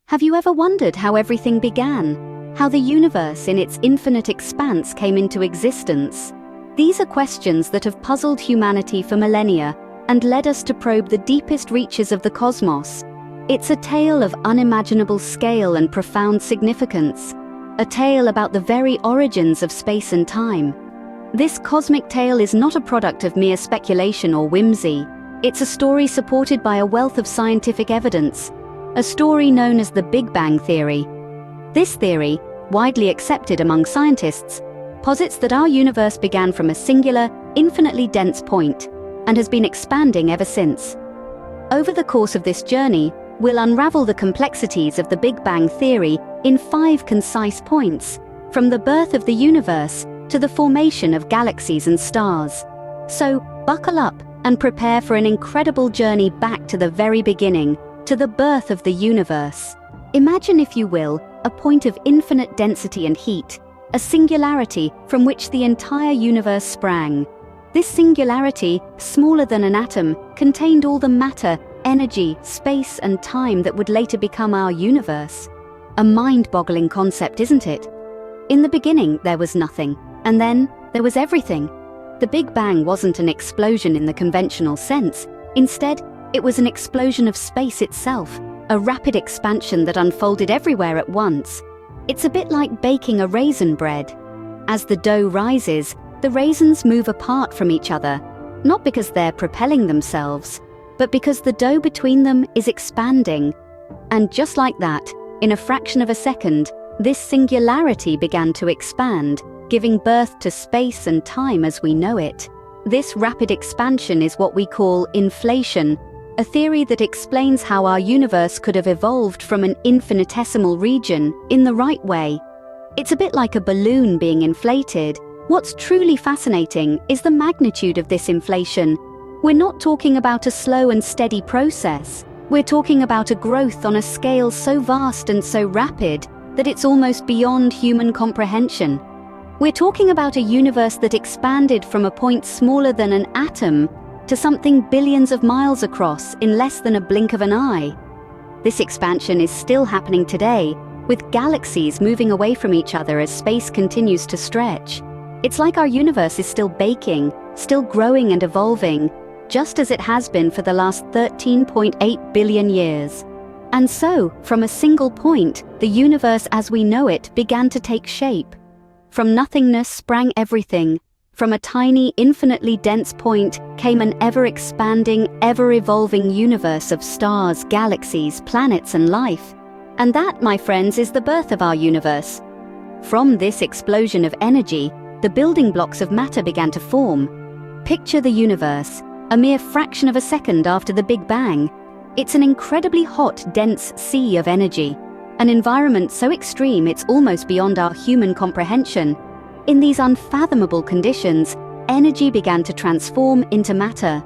Have you ever wondered how everything began? How the universe in its infinite expanse came into existence? These are questions that have puzzled humanity for millennia and led us to probe the deepest reaches of the cosmos. It's a tale of unimaginable scale and profound significance, a tale about the very origins of space and time. This cosmic tale is not a product of mere speculation or whimsy. It's a story supported by a wealth of scientific evidence, a story known as the Big Bang Theory. This theory, widely accepted among scientists, posits that our universe began from a singular, infinitely dense point and has been expanding ever since. Over the course of this journey, we'll unravel the complexities of the Big Bang Theory in 5 concise points, from the birth of the universe to the formation of galaxies and stars. So, buckle up and prepare for an incredible journey back to the very beginning, to the birth of the universe. Imagine, if you will, a point of infinite density and heat, a singularity from which the entire universe sprang. This singularity, smaller than an atom, contained all the matter, energy, space, and time that would later become our universe. A mind-boggling concept, isn't it? In the beginning, there was nothing, and then there was everything. The Big Bang wasn't an explosion in the conventional sense. Instead, it was an explosion of space itself, a rapid expansion that unfolded everywhere at once. It's a bit like baking a raisin bread. As the dough rises, the raisins move apart from each other, not because they're propelling themselves, but because the dough between them is expanding. And just like that, in a fraction of a second, this singularity began to expand, giving birth to space and time as we know it. This rapid expansion is what we call inflation, a theory that explains how our universe could have evolved from an infinitesimal region in the right way. It's a bit like a balloon being inflated. What's truly fascinating is the magnitude of this inflation. We're not talking about a slow and steady process. We're talking about a growth on a scale so vast and so rapid that it's almost beyond human comprehension. We're talking about a universe that expanded from a point smaller than an atom to something billions of miles across in less than a blink of an eye. This expansion is still happening today, with galaxies moving away from each other as space continues to stretch. It's like our universe is still baking, still growing and evolving, just as it has been for the last 13.8 billion years. And so, from a single point, the universe as we know it began to take shape. From nothingness sprang everything. From a tiny, infinitely dense point came an ever-expanding, ever-evolving universe of stars, galaxies, planets, and life. And that, my friends, is the birth of our universe. From this explosion of energy, the building blocks of matter began to form. Picture the universe, a mere fraction of a second after the Big Bang. It's an incredibly hot, dense sea of energy, an environment so extreme it's almost beyond our human comprehension. In these unfathomable conditions, energy began to transform into matter.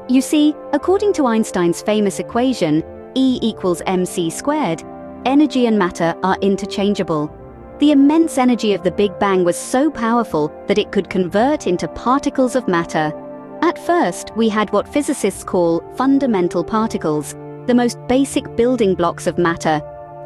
You see, according to Einstein's famous equation, E equals mc squared, energy and matter are interchangeable. The immense energy of the Big Bang was so powerful that it could convert into particles of matter. At first, we had what physicists call fundamental particles, the most basic building blocks of matter.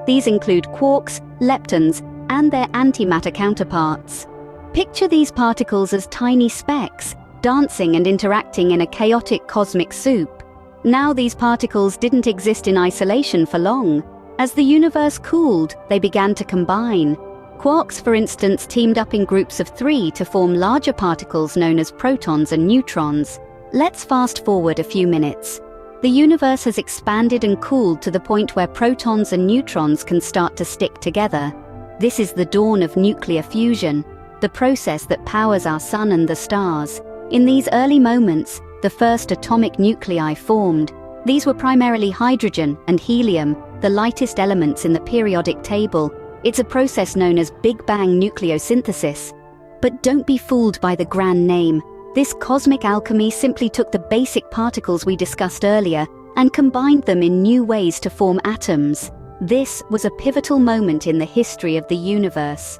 These include quarks, leptons, and their antimatter counterparts. Picture these particles as tiny specks, dancing and interacting in a chaotic cosmic soup. Now these particles didn't exist in isolation for long. As the universe cooled, they began to combine. Quarks, for instance, teamed up in groups of 3 to form larger particles known as protons and neutrons. Let's fast forward a few minutes. The universe has expanded and cooled to the point where protons and neutrons can start to stick together. This is the dawn of nuclear fusion, the process that powers our sun and the stars. In these early moments, the first atomic nuclei formed. These were primarily hydrogen and helium, the lightest elements in the periodic table. It's a process known as Big Bang nucleosynthesis. But don't be fooled by the grand name. This cosmic alchemy simply took the basic particles we discussed earlier and combined them in new ways to form atoms. This was a pivotal moment in the history of the universe.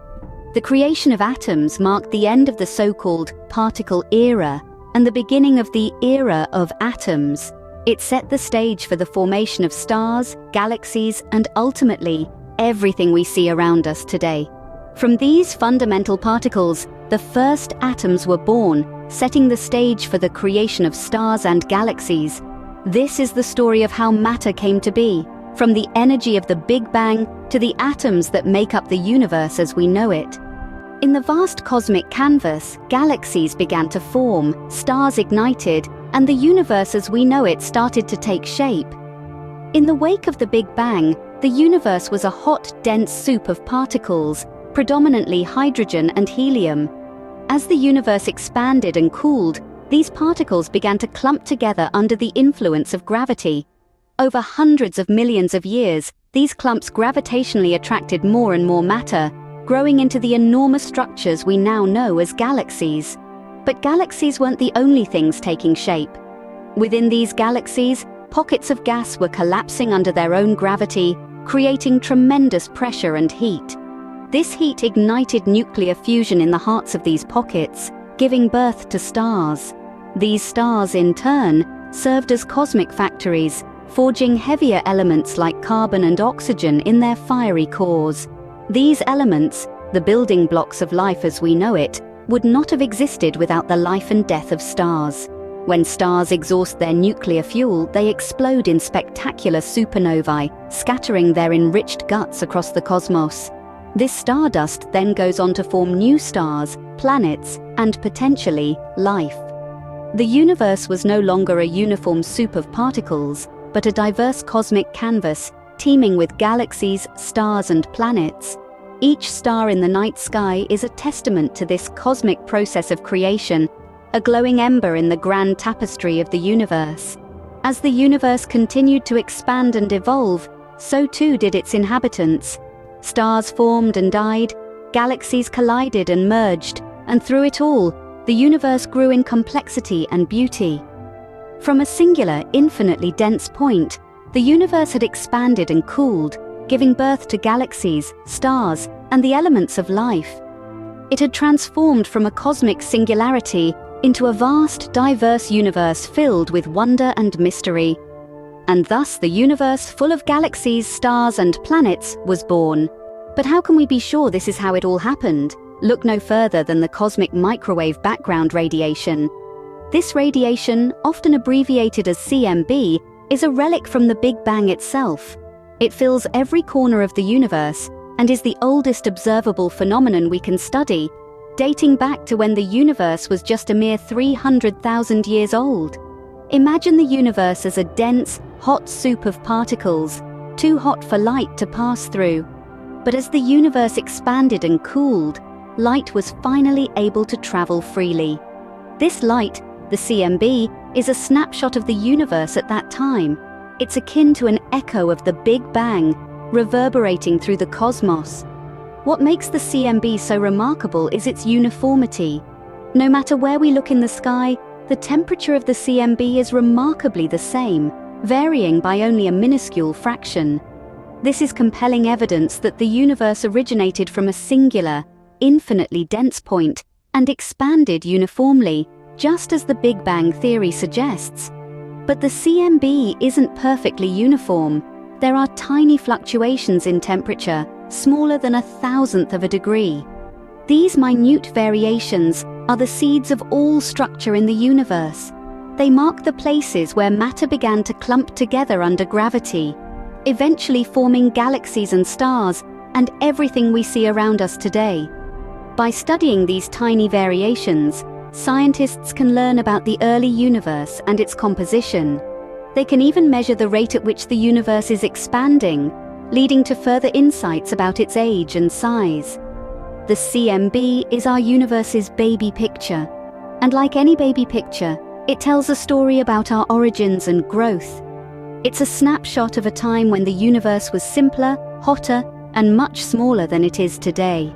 The creation of atoms marked the end of the so-called particle era and the beginning of the era of atoms. It set the stage for the formation of stars, galaxies, and ultimately, everything we see around us today. From these fundamental particles, the first atoms were born, setting the stage for the creation of stars and galaxies. This is the story of how matter came to be, from the energy of the Big Bang to the atoms that make up the universe as we know it. In the vast cosmic canvas, galaxies began to form, stars ignited, and the universe as we know it started to take shape. In the wake of the Big Bang, the universe was a hot, dense soup of particles, predominantly hydrogen and helium. As the universe expanded and cooled, these particles began to clump together under the influence of gravity. Over hundreds of millions of years, these clumps gravitationally attracted more and more matter, growing into the enormous structures we now know as galaxies. But galaxies weren't the only things taking shape. Within these galaxies, pockets of gas were collapsing under their own gravity, creating tremendous pressure and heat. This heat ignited nuclear fusion in the hearts of these pockets, giving birth to stars. These stars, in turn, served as cosmic factories, forging heavier elements like carbon and oxygen in their fiery cores. These elements, the building blocks of life as we know it, would not have existed without the life and death of stars. When stars exhaust their nuclear fuel, they explode in spectacular supernovae, scattering their enriched guts across the cosmos. This stardust then goes on to form new stars, planets, and potentially life. The universe was no longer a uniform soup of particles, but a diverse cosmic canvas, teeming with galaxies, stars, and planets. Each star in the night sky is a testament to this cosmic process of creation, a glowing ember in the grand tapestry of the universe. As the universe continued to expand and evolve, so too did its inhabitants. Stars formed and died, galaxies collided and merged, and through it all, the universe grew in complexity and beauty. From a singular, infinitely dense point, the universe had expanded and cooled, giving birth to galaxies, stars, and the elements of life. It had transformed from a cosmic singularity into a vast, diverse universe filled with wonder and mystery. And thus the universe full of galaxies, stars, and planets was born. But how can we be sure this is how it all happened? Look no further than the cosmic microwave background radiation. This radiation, often abbreviated as CMB, is a relic from the Big Bang itself. It fills every corner of the universe and is the oldest observable phenomenon we can study, dating back to when the universe was just a mere 300,000 years old. Imagine the universe as a dense, hot soup of particles, too hot for light to pass through. But as the universe expanded and cooled, light was finally able to travel freely. This light, the CMB, is a snapshot of the universe at that time. It's akin to an echo of the Big Bang, reverberating through the cosmos. What makes the CMB so remarkable is its uniformity. No matter where we look in the sky, the temperature of the CMB is remarkably the same, varying by only a minuscule fraction. This is compelling evidence that the universe originated from a singular, infinitely dense point and expanded uniformly, just as the Big Bang theory suggests. But the CMB isn't perfectly uniform. There are tiny fluctuations in temperature, smaller than 1/1000th of a degree. These minute variations are the seeds of all structure in the universe. They mark the places where matter began to clump together under gravity, eventually forming galaxies and stars and everything we see around us today. By studying these tiny variations, scientists can learn about the early universe and its composition. They can even measure the rate at which the universe is expanding, leading to further insights about its age and size. The CMB is our universe's baby picture, and like any baby picture, it tells a story about our origins and growth. It's a snapshot of a time when the universe was simpler, hotter, and much smaller than it is today.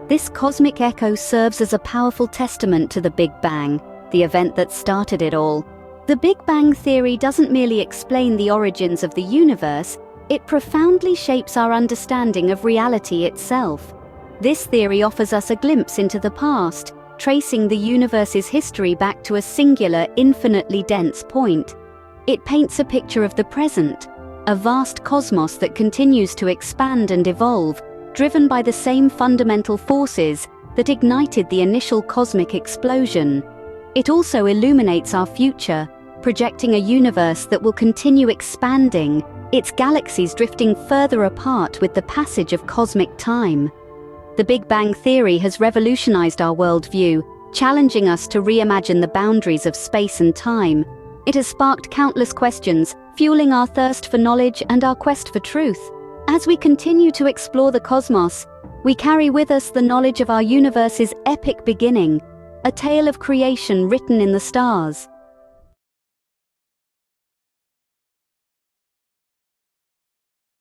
This cosmic echo serves as a powerful testament to the Big Bang, the event that started it all. The Big Bang theory doesn't merely explain the origins of the universe, it profoundly shapes our understanding of reality itself. This theory offers us a glimpse into the past, tracing the universe's history back to a singular, infinitely dense point. It paints a picture of the present, a vast cosmos that continues to expand and evolve, driven by the same fundamental forces that ignited the initial cosmic explosion. It also illuminates our future, projecting a universe that will continue expanding, its galaxies drifting further apart with the passage of cosmic time. The Big Bang Theory has revolutionized our worldview, challenging us to reimagine the boundaries of space and time. It has sparked countless questions, fueling our thirst for knowledge and our quest for truth. As we continue to explore the cosmos, we carry with us the knowledge of our universe's epic beginning, a tale of creation written in the stars.